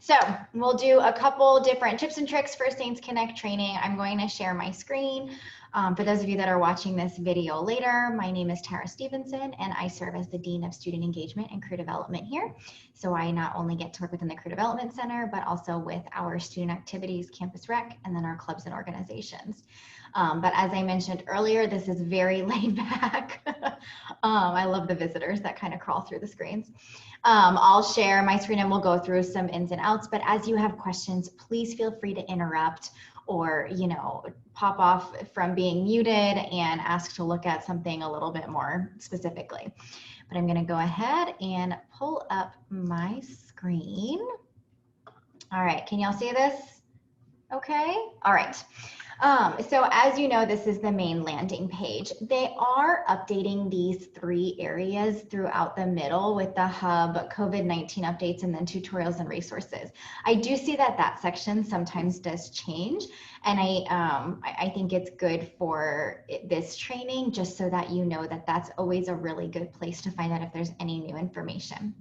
So we'll do a couple different tips and tricks for Saints Connect training. I'm going to share my screen. For those of you that are watching this video later, my name is Tara Stevenson, and I serve as the Dean of Student Engagement and Career Development here. So I not only get to work within the Career Development Center, but also with our student activities, campus rec, and then our clubs and organizations. But as I mentioned earlier, this is very laid back. I love the visitors that kind of crawl through the screens. I'll share my screen and we'll go through some ins and outs, but as you have questions, please feel free to interrupt or, pop off from being muted and ask to look at something a little bit more specifically. But I'm going to go ahead and pull up my screen. All right, can y'all see this? Okay, all right. So as you know, this is the main landing page. They are updating these 3 areas throughout the middle with the hub, COVID-19 updates, and then tutorials and resources. I do see that that section sometimes does change, and I think it's good for this training just so that you know that that's always a really good place to find out if there's any new information.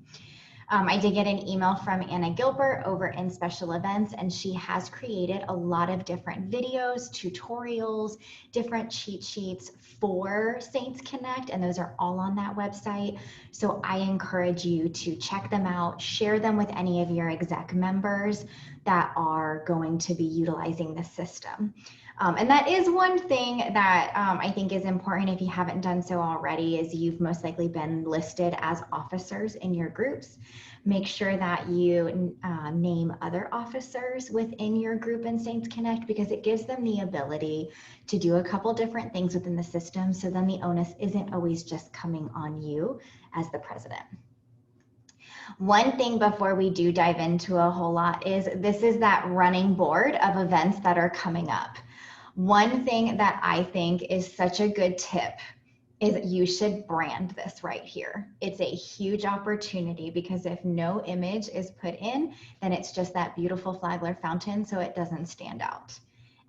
I did get an email from Anna Gilbert over in special events, and she has created a lot of different videos, tutorials, different cheat sheets for Saints Connect, and those are all on that website. So I encourage you to check them out, share them with any of your exec members that are going to be utilizing the system. And that is one thing that I think is important if you haven't done so already, is you've most likely been listed as officers in your groups. Make sure that you name other officers within your group in Saints Connect, because it gives them the ability to do a couple different things within the system, so then the onus isn't always just coming on you as the president. One thing before we do dive into a whole lot is this is that running board of events that are coming up. One thing that I think is such a good tip is you should brand this right here. It's a huge opportunity, because if no image is put in, then it's just that beautiful Flagler fountain, so it doesn't stand out.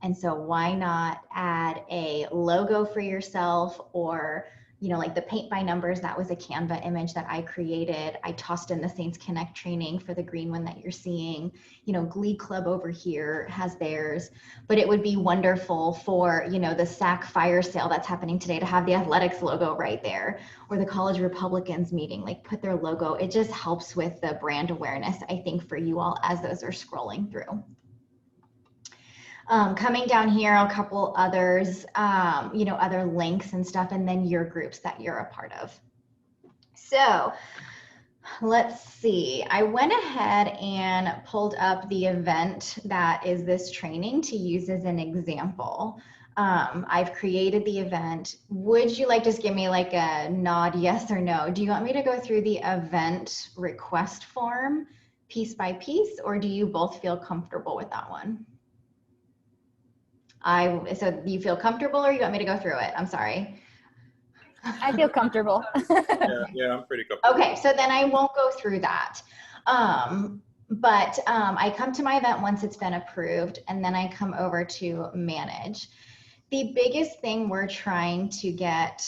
And so why not add a logo for yourself, or like the paint by numbers, that was a Canva image that I created. I tossed in the Saints Connect training for the green one that you're seeing. Glee Club over here has theirs, but it would be wonderful for, the SAC fire sale that's happening today to have the athletics logo right there, or the College Republicans meeting, like put their logo. It just helps with the brand awareness, I think, for you all as those are scrolling through. Coming down here, a couple others, other links and stuff, and then your groups that you're a part of. So let's see. I went ahead and pulled up the event that is this training to use as an example. I've created the event. Would you like to just give me like a nod, yes or no? Do you want me to go through the event request form piece by piece, or do you both feel comfortable with that one? So you feel comfortable, or you want me to go through it? I'm sorry. I feel comfortable. yeah, I'm pretty comfortable. Okay, so then I won't go through that. But I come to my event once it's been approved, and then I come over to manage. The biggest thing we're trying to get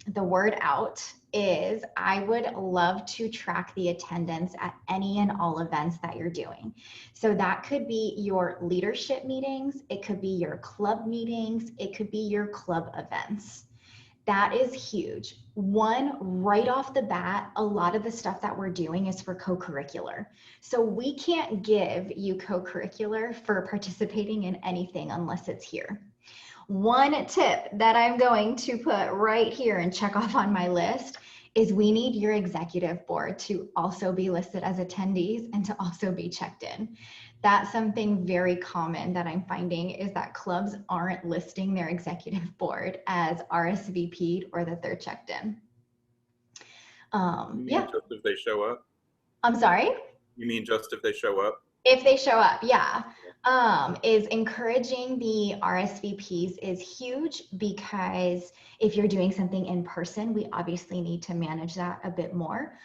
the word out is I would love to track the attendance at any and all events that you're doing. So that could be your leadership meetings, it could be your club meetings, it could be your club events. That is huge. One, right off the bat, a lot of the stuff that we're doing is for co-curricular. So we can't give you co-curricular for participating in anything unless it's here. One tip that I'm going to put right here and check off on my list is we need your executive board to also be listed as attendees and to also be checked in. That's something very common that I'm finding, is that clubs aren't listing their executive board as RSVP'd or that they're checked in. Yeah. Just if they show up? I'm sorry? You mean just if they show up? If they show up, yeah. Is encouraging the RSVPs is huge, because if you're doing something in person, we obviously need to manage that a bit more.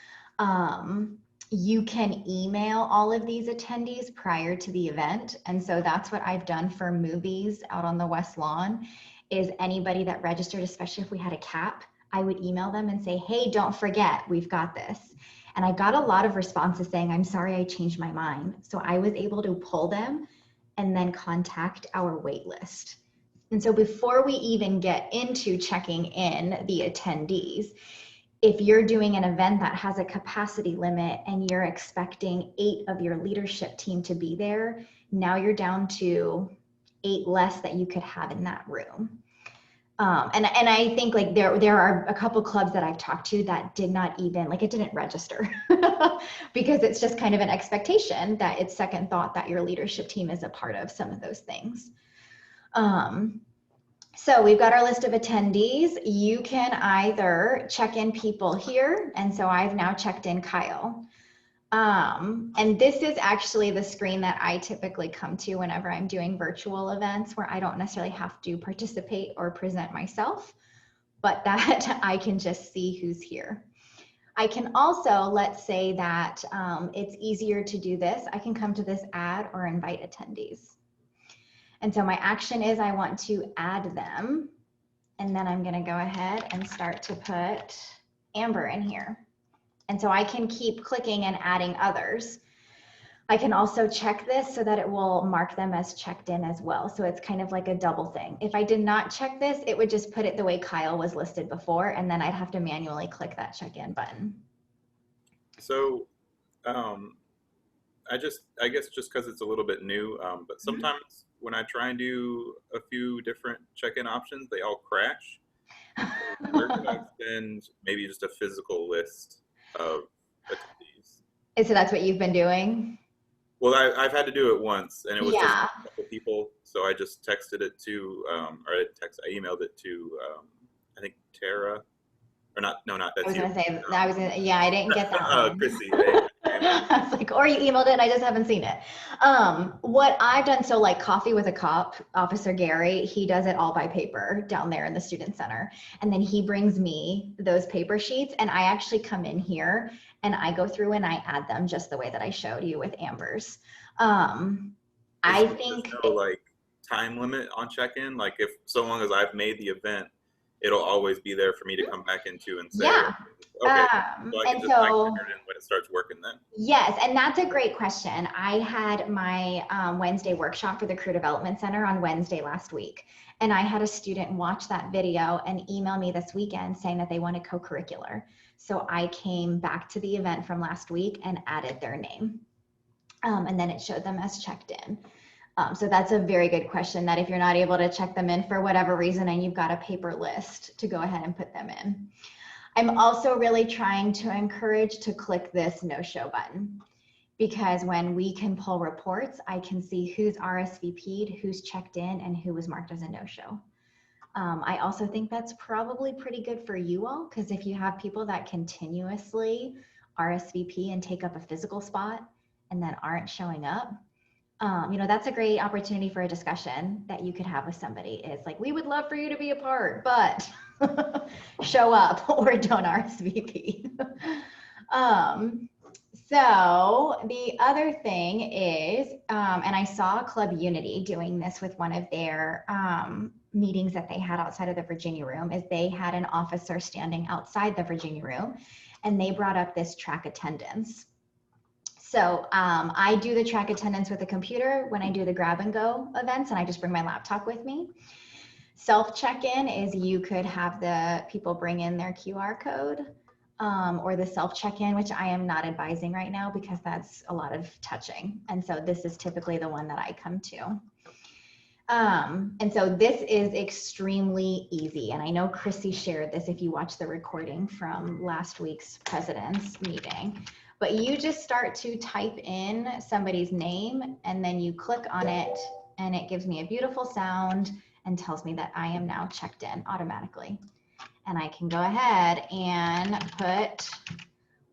You can email all of these attendees prior to the event. And so that's what I've done for movies out on the West Lawn, is anybody that registered, especially if we had a cap, I would email them and say, hey, don't forget, we've got this. And I got a lot of responses saying, I'm sorry, I changed my mind. So I was able to pull them and then contact our wait list. And so before we even get into checking in the attendees, if you're doing an event that has a capacity limit and you're expecting 8 of your leadership team to be there, now you're down to 8 less that you could have in that room. And I think like there are a couple clubs that I've talked to that did not even, like it didn't register because it's just kind of an expectation that it's second thought that your leadership team is a part of some of those things. So we've got our list of attendees. You can either check in people here. And so I've now checked in Kyle. And this is actually the screen that I typically come to whenever I'm doing virtual events where I don't necessarily have to participate or present myself, but that I can just see who's here. I can also, let's say that it's easier to do this. I can come to this add or invite attendees. And so my action is I want to add them. And then I'm gonna go ahead and start to put Amber in here. And so I can keep clicking and adding others. I can also check this so that it will mark them as checked in as well. So it's kind of like a double thing. If I did not check this, it would just put it the way Kyle was listed before, and then I'd have to manually click that check-in button. So I guess just because it's a little bit new, but sometimes when I try and do a few different check-in options, they all crash. Where could I send maybe just a physical list of attendees? And so that's what you've been doing? Well, I've had to do it once, and it was just Yeah. a couple people, so I just texted it to, I emailed it to, I think Tara, or not, no, not, that's I was you. gonna say, yeah, I didn't get that one. Chrissy. I was like, or you emailed it and I just haven't seen it. What I've done, so like Coffee with a Cop, Officer Gary, he does it all by paper down there in the student center. And then he brings me those paper sheets and I actually come in here and I go through and I add them just the way that I showed you with Amber's. I think there's no like time limit on check-in. Like if so long as I've made the event, it'll always be there for me to come back into and say, yeah. Okay, so I can just like trigger it in when it starts working then. Yes, and that's a great question. I had my Wednesday workshop for the Career Development Center on Wednesday last week, and I had a student watch that video and email me this weekend saying that they wanted co-curricular. So I came back to the event from last week and added their name, and then it showed them as checked in. So that's a very good question, that if you're not able to check them in for whatever reason and you've got a paper list, to go ahead and put them in. I'm also really trying to encourage to click this no-show button, because when we can pull reports, I can see who's RSVP'd, who's checked in, and who was marked as a no-show. I also think that's probably pretty good for you all, because if you have people that continuously RSVP and take up a physical spot and then aren't showing up, that's a great opportunity for a discussion that you could have with somebody. Is like, we would love for you to be a part, but show up or don't RSVP. So the other thing is, and I saw Club Unity doing this with one of their meetings that they had outside of the Virginia room, is they had an officer standing outside the Virginia room and they brought up this track attendance. So I do the track attendance with a computer when I do the grab and go events, and I just bring my laptop with me. Self check-in is you could have the people bring in their QR code, or the self check-in, which I am not advising right now because that's a lot of touching. And so this is typically the one that I come to. And so this is extremely easy. And I know Chrissy shared this if you watch the recording from last week's president's meeting. But you just start to type in somebody's name and then you click on it and it gives me a beautiful sound and tells me that I am now checked in automatically. And I can go ahead and put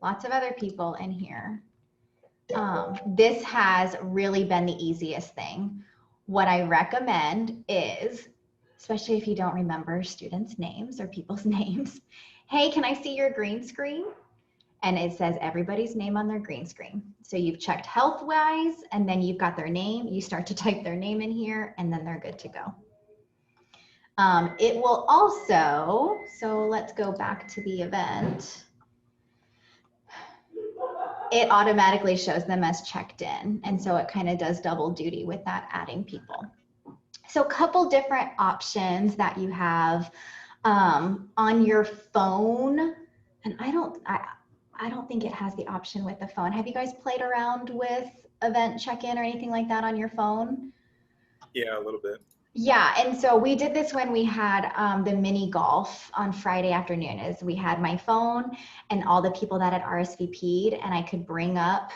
lots of other people in here. This has really been the easiest thing. What I recommend is, especially if you don't remember students' names or people's names, hey, can I see your green screen? And it says everybody's name on their green screen. So you've checked health-wise, and then you've got their name. You start to type their name in here, and then they're good to go. It will also, so let's go back to the event. it automatically shows them as checked in. And so it kind of does double duty with that adding people. So a couple different options that you have on your phone. And I don't think it has the option with the phone. Have you guys played around with event check-in or anything like that on your phone? Yeah, a little bit. Yeah, and so we did this when we had the mini golf on Friday afternoon. Is we had my phone and all the people that had RSVP'd, and I could bring up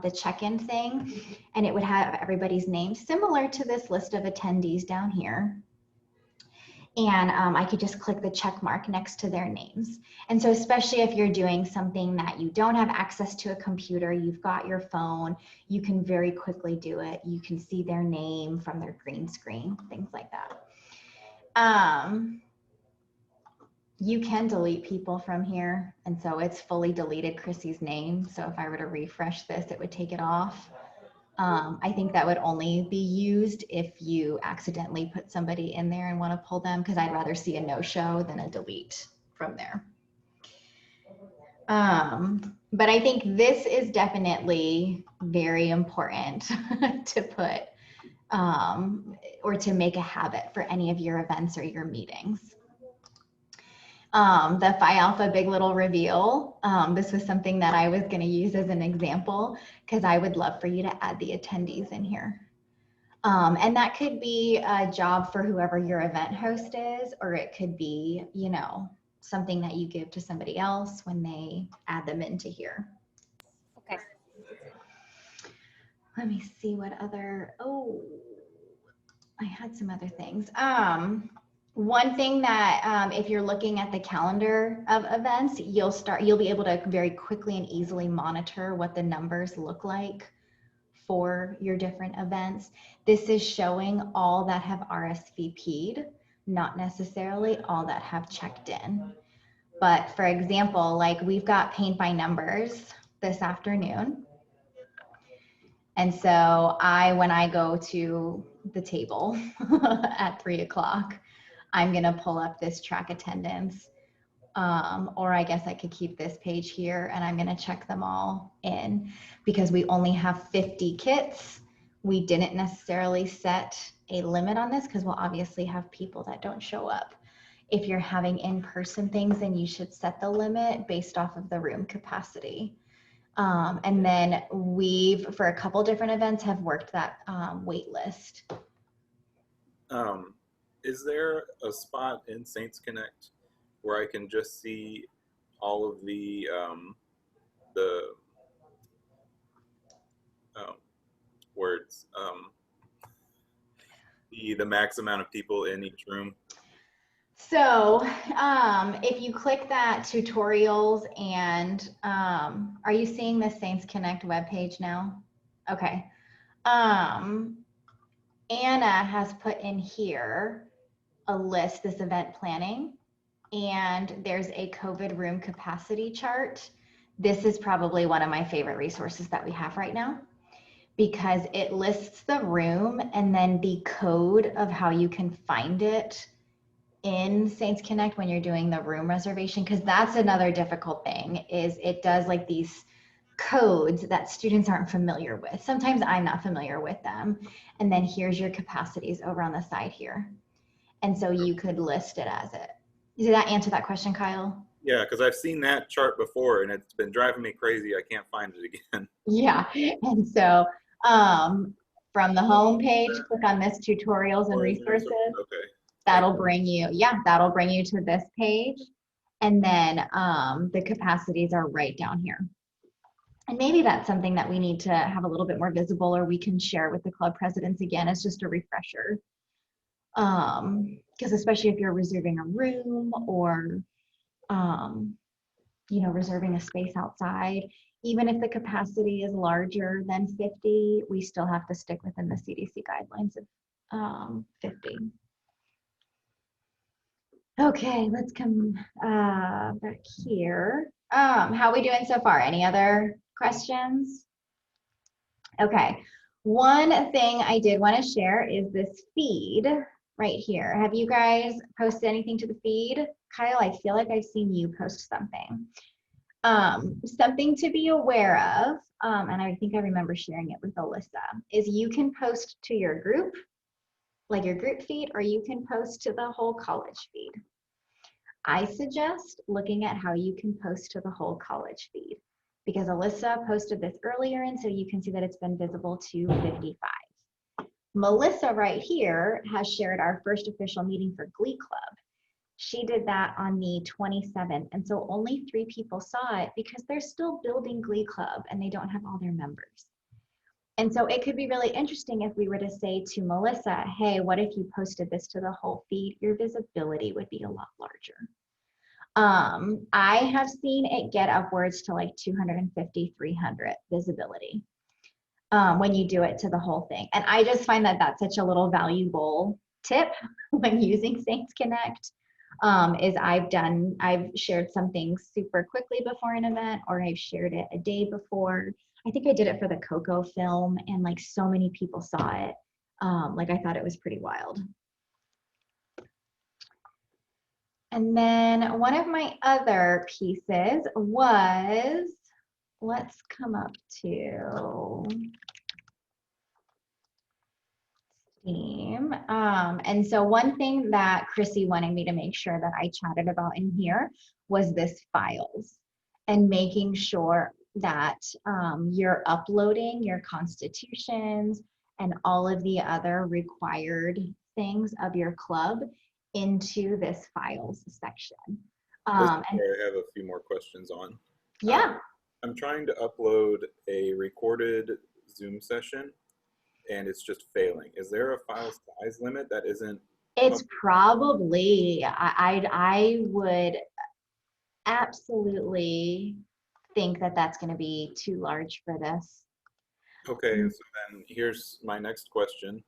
the check-in thing, and it would have everybody's name similar to this list of attendees down here. And I could just click the check mark next to their names. And so especially if you're doing something that you don't have access to a computer, you've got your phone, you can very quickly do it. You can see their name from their green screen, things like that. You can delete people from here. And so it's fully deleted Chrissy's name. So if I were to refresh this, it would take it off. I think that would only be used if you accidentally put somebody in there and want to pull them, because I'd rather see a no-show than a delete from there. But I think this is definitely very important to put or to make a habit for any of your events or your meetings. The Phi Alpha Big Little Reveal. This was something that I was going to use as an example, because I would love for you to add the attendees in here. And that could be a job for whoever your event host is, or it could be, you know, something that you give to somebody else when they add them into here. Okay. Let me see what other, oh, I had some other things. One thing that if you're looking at the calendar of events, you'll be able to very quickly and easily monitor what the numbers look like for your different events. This is showing all that have RSVP'd, not necessarily all that have checked in. But for example, like we've got paint by numbers this afternoon. And so when I go to the table at 3 o'clock, I'm going to pull up this track attendance, or I guess I could keep this page here, and I'm going to check them all in because we only have 50 kits. We didn't necessarily set a limit on this because we'll obviously have people that don't show up. If you're having in-person things, then you should set the limit based off of the room capacity. And then we've, for a couple different events, have worked that wait list. Is there a spot in Saints Connect where I can just see all of the words, the max amount of people in each room? So if you click that tutorials and are you seeing the Saints Connect webpage now? Okay. Anna has put in here a list, this event planning, and there's a COVID room capacity chart. This is probably one of my favorite resources that we have right now, because it lists the room and then the code of how you can find it in Saints Connect when you're doing the room reservation, because that's another difficult thing, is it does like these codes that students aren't familiar with. Sometimes I'm not familiar with them. And then here's your capacities over on the side here. And so you could list it as it. Did that answer that question, Kyle? Yeah, because I've seen that chart before and it's been driving me crazy. I can't find it again. Yeah, and so from the home page, click on this tutorials and resources. Okay. That'll bring you, that'll bring you to this page. And then the capacities are right down here. And maybe that's something that we need to have a little bit more visible, or we can share with the club presidents again as just a refresher. Because especially if you're reserving a room or, you know, reserving a space outside, even if the capacity is larger than 50, we still have to stick within the CDC guidelines of 50. Okay, let's come back here. How are we doing so far? Any other questions? Okay, one thing I did want to share is this feed right here. Have you guys posted anything to the feed? Kyle, I feel like I've seen you post something. Something to be aware of, and I think I remember sharing it with Alyssa, is you can post to your group, like your group feed, or you can post to the whole college feed. I suggest looking at how you can post to the whole college feed, because Alyssa posted this earlier, and so you can see that it's been visible to 55. Melissa right here has shared our first official meeting for Glee Club. She did that on the 27th, and so only 3 people saw it because they're still building Glee Club and they don't have all their members. And so it could be really interesting if we were to say to Melissa, hey, what if you posted this to the whole feed? Your visibility would be a lot larger. I have seen it get upwards to like 250, 300 visibility when you do it to the whole thing. And I just find that that's such a little valuable tip when using Saints Connect. Is I've shared something super quickly before an event, or I've shared it a day before. I think I did it for the Coco film, and like so many people saw it. Like I thought it was pretty wild. And then one of my other pieces was, let's come up to Steam. And so one thing that Chrissy wanted me to make sure that I chatted about in here was this files, and making sure that you're uploading your constitutions and all of the other required things of your club into this files section. I have a few more questions on. Yeah. I'm trying to upload a recorded Zoom session and it's just failing. Is there a file size limit that isn't? It's probably, I would absolutely think that that's going to be too large for this. Okay, so then here's my next question.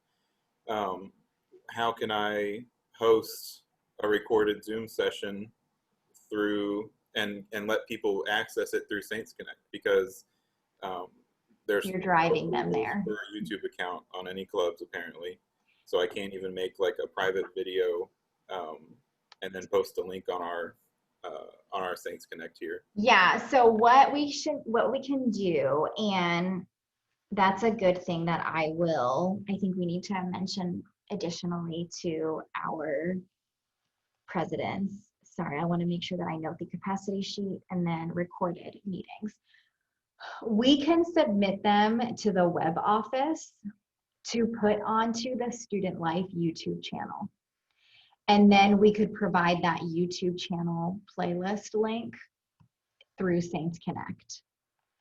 How can I host a recorded Zoom session through and let people access it through Saints Connect? Because there's You're driving them there. For a YouTube account on any clubs apparently, so I can't even make like a private video and then post a link on our Saints Connect here. Yeah. So what we can do, and that's a good thing that I think we need to mention additionally to our presidents. Sorry, I want to make sure that I note the capacity sheet and then recorded meetings. We can submit them to the web office to put onto the Student Life YouTube channel. And then we could provide that YouTube channel playlist link through Saints Connect.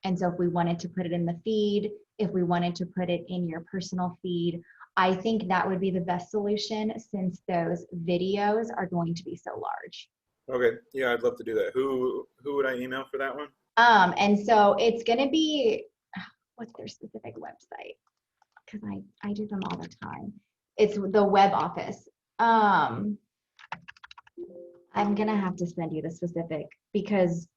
And so if we wanted to put it in the feed, if we wanted to put it in your personal feed, I think that would be the best solution, since those videos are going to be so large. Okay, yeah, I'd love to do that. Who would I email for that one? And so it's going to be, what's their specific website? Because I do them all the time. It's the web office. I'm going to have to send you the specific, because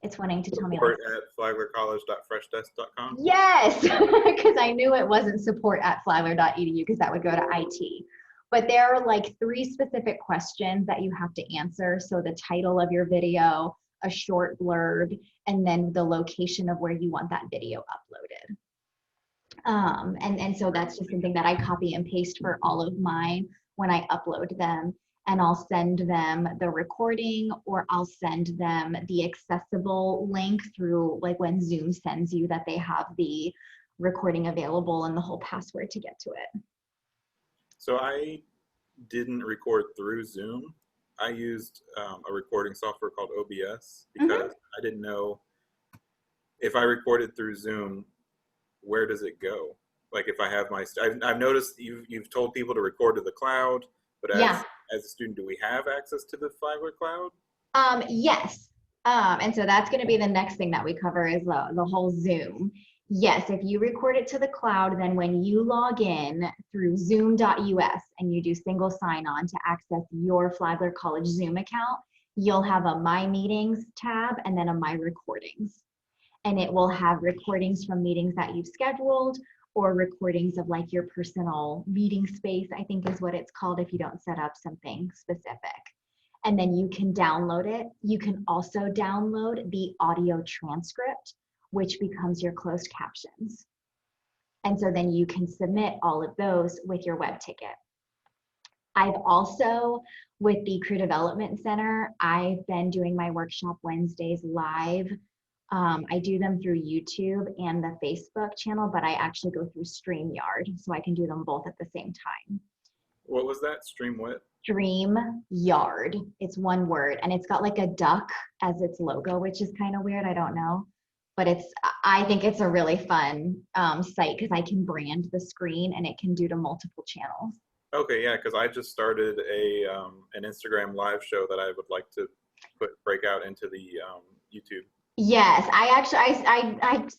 it's wanting to tell me. Support at flaglercollege.freshdesk.com? Yes, because I knew it wasn't support at flagler.edu, because that would go to IT. But there are like 3 specific questions that you have to answer. So the title of your video, a short blurb, and then the location of where you want that video uploaded. And so that's just something that I copy and paste for all of mine when I upload them. And I'll send them the recording, or I'll send them the accessible link through, like when Zoom sends you that they have the recording available and the whole password to get to it. So I didn't record through Zoom. I used a recording software called OBS because I didn't know if I recorded through Zoom, where does it go? Like if I have I've noticed you've told people to record to the cloud, but as a student, do we have access to the Flagler cloud? Yes. And so that's going to be the next thing that we cover, is the whole Zoom. Yes, if you record it to the cloud, then when you log in through zoom.us and you do single sign-on to access your Flagler College Zoom account, you'll have a My Meetings tab and then a My Recordings. And it will have recordings from meetings that you've scheduled, or recordings of like your personal meeting space, I think is what it's called if you don't set up something specific. and then you can download it. You can also download the audio transcript, which becomes your closed captions. And so then you can submit all of those with your web ticket. I've also, with the Crew Development Center, I've been doing my workshop Wednesdays live. I do them through YouTube and the Facebook channel, but I actually go through StreamYard, so I can do them both at the same time. What was that? Stream what? StreamYard. It's one word, and it's got like a duck as its logo, which is kind of weird. I don't know, but I think it's a really fun site because I can brand the screen and it can do to multiple channels. Okay, yeah, because I just started an Instagram live show that I would like to break out into the YouTube. Yes, I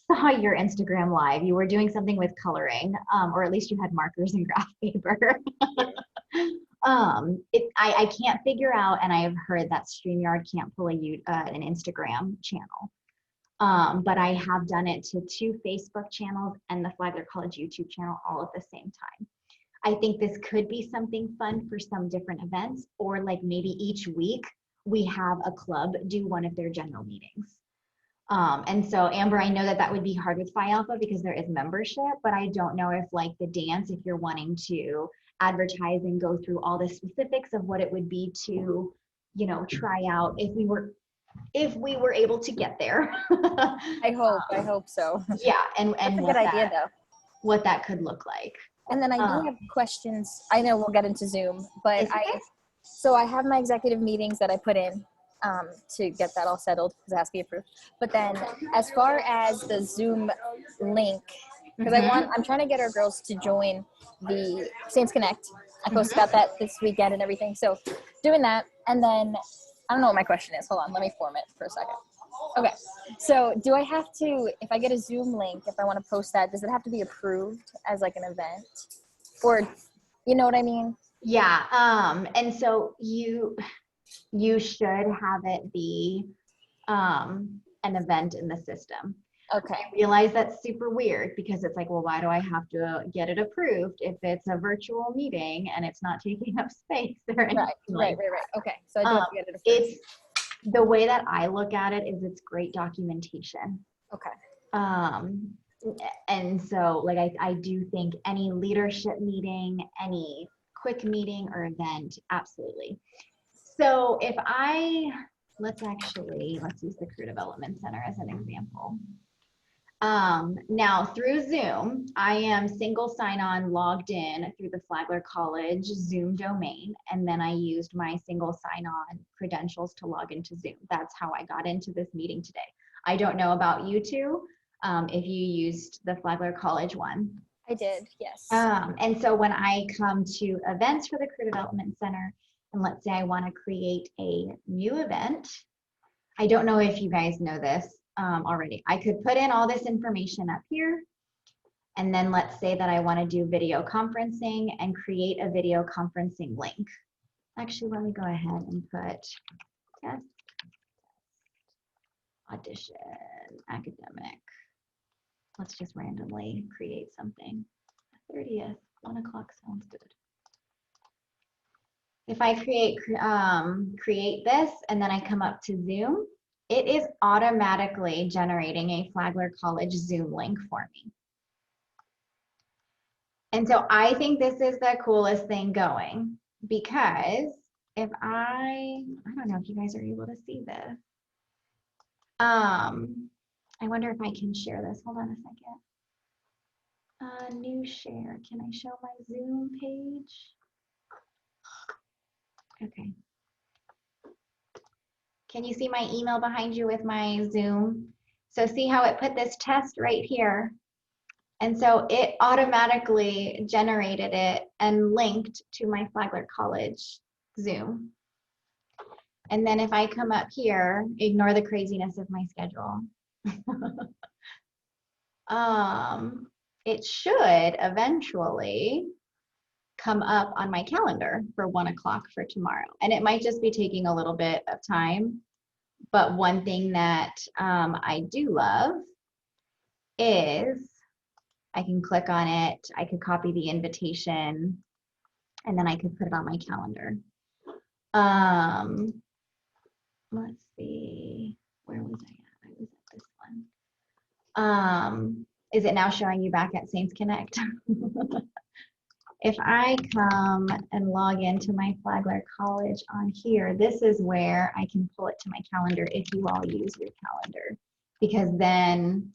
saw your Instagram live. You were doing something with coloring, or at least you had markers and graph paper. I can't figure out, and I have heard that StreamYard can't pull an Instagram channel. But I have done it to 2 Facebook channels and the Flagler College YouTube channel all at the same time. I think this could be something fun for some different events, or like maybe each week we have a club do one of their general meetings. And so Amber, I know that would be hard with Phi Alpha because there is membership, but I don't know if like the dance, if you're wanting to advertise and go through all the specifics of what it would be to, you know, try out if we were able to get there. I hope so. Yeah, and That's a good idea though. What that could look like. And then I do have questions. I know we'll get into Zoom, but so I have my executive meetings that I put in to get that all settled because it has to be approved. But then as far as the Zoom link, because I'm trying to get our girls to join the Saints Connect. I posted about that this weekend and everything. So doing that, and then I don't know what my question is. Hold on, let me form it for a second. Okay, so do I have to, if I get a Zoom link, if I want to post that, does it have to be approved as like an event? Or, you know what I mean? Yeah, and so you should have it be an event in the system. Okay. I realize that's super weird because it's like, well, why do I have to get it approved if it's a virtual meeting and it's not taking up space or anything? Right. Okay, so I do have to get it approved. The way that I look at it is it's great documentation. Okay. And so like I do think any leadership meeting, any quick meeting or event, absolutely. So if let's use the Crew Development Center as an example. Now through Zoom, I am single sign-on logged in through the Flagler College Zoom domain, and then I used my single sign-on credentials to log into Zoom. That's how I got into this meeting today. I don't know about you two, if you used the Flagler College one. I did, yes. And so when I come to events for the Crew Development Center, and let's say I want to create a new event, I don't know if you guys know this already. I could put in all this information up here, and then let's say that I want to do video conferencing and create a video conferencing link. Actually, let me go ahead and put test, audition, academic. Let's just randomly create something. 30th, 1 o'clock sounds good. If I create this and then I come up to Zoom, it is automatically generating a Flagler College Zoom link for me. And so I think this is the coolest thing going, because if I don't know if you guys are able to see this. I wonder if I can share this. Hold on a second. New share. Can I show my Zoom page? Okay. Can you see my email behind you with my Zoom? So see how it put this test right here. And so it automatically generated it and linked to my Flagler College Zoom. And then if I come up here, ignore the craziness of my schedule. It should eventually come up on my calendar for 1 o'clock for tomorrow. And it might just be taking a little bit of time. But one thing that I do love is I can click on it, I could copy the invitation, and then I could put it on my calendar. Let's see, where was I at? I was at this one. Is it now showing you back at Saints Connect? If I come and log into my Flagler College on here, this is where I can pull it to my calendar if you all use your calendar. Because then,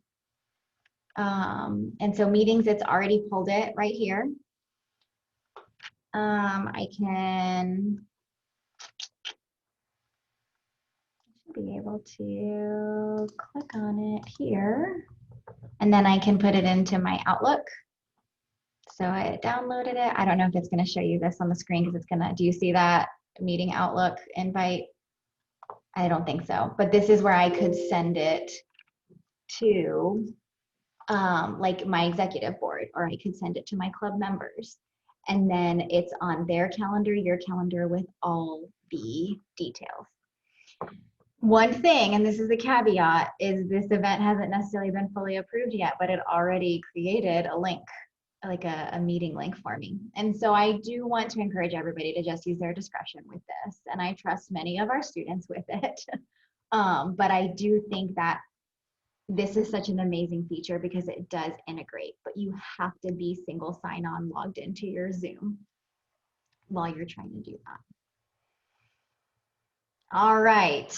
and so meetings, it's already pulled it right here. I can be able to click on it here, and then I can put it into my Outlook. So I downloaded it. I don't know if it's going to show you this on the screen because it's going to, do you see that meeting Outlook invite? I don't think so, but this is where I could send it to like my executive board, or I could send it to my club members. And then it's on their calendar, your calendar, with all the details. One thing, and this is a caveat, is this event hasn't necessarily been fully approved yet, but it already created a link, like a meeting link for me. And so I do want to encourage everybody to just use their discretion with this. And I trust many of our students with it. But I do think that this is such an amazing feature because it does integrate, but you have to be single sign-on logged into your Zoom while you're trying to do that. All right.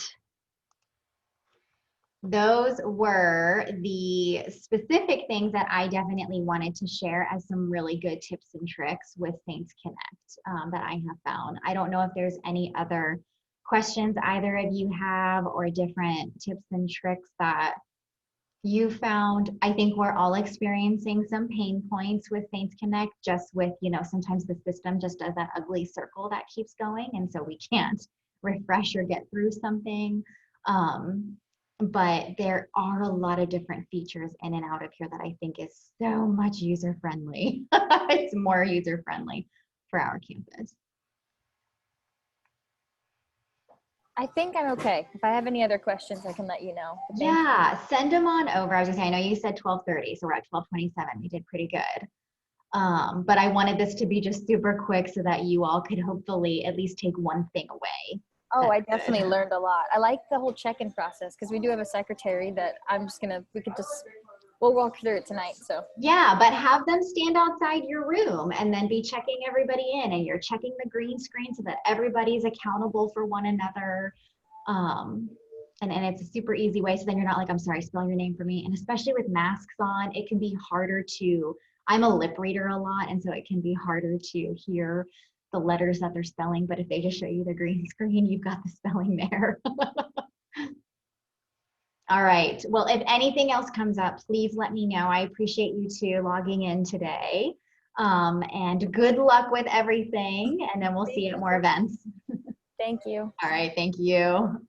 Those were the specific things that I definitely wanted to share as some really good tips and tricks with Saints Connect that I have found. I don't know if there's any other questions either of you have, or different tips and tricks that you found. I think we're all experiencing some pain points with Saints Connect, just with, you know, sometimes the system just does that ugly circle that keeps going, and so we can't refresh or get through something. But there are a lot of different features in and out of here that I think is so much user friendly. It's more user friendly for our campus. I think I'm okay. If I have any other questions, I can let you know. Yeah, send them on over. I was just saying, I know you said 12:30, so we're at 12:27. We did pretty good. But I wanted this to be just super quick so that you all could hopefully at least take one thing away. Oh, I definitely learned a lot. I like the whole check-in process because we do have a secretary that we'll walk through it tonight. So yeah, but have them stand outside your room and then be checking everybody in, and you're checking the green screen so that everybody's accountable for one another. And it's a super easy way. So then you're not like, I'm sorry, spell your name for me. And especially with masks on, it can be harder to, I'm a lip reader a lot, and so it can be harder to hear the letters that they're spelling, but if they just show you the green screen, you've got the spelling there. All right, well, if anything else comes up, please let me know. I appreciate you two logging in today. And good luck with everything, and then we'll see you at more events. thank you. All right, thank you.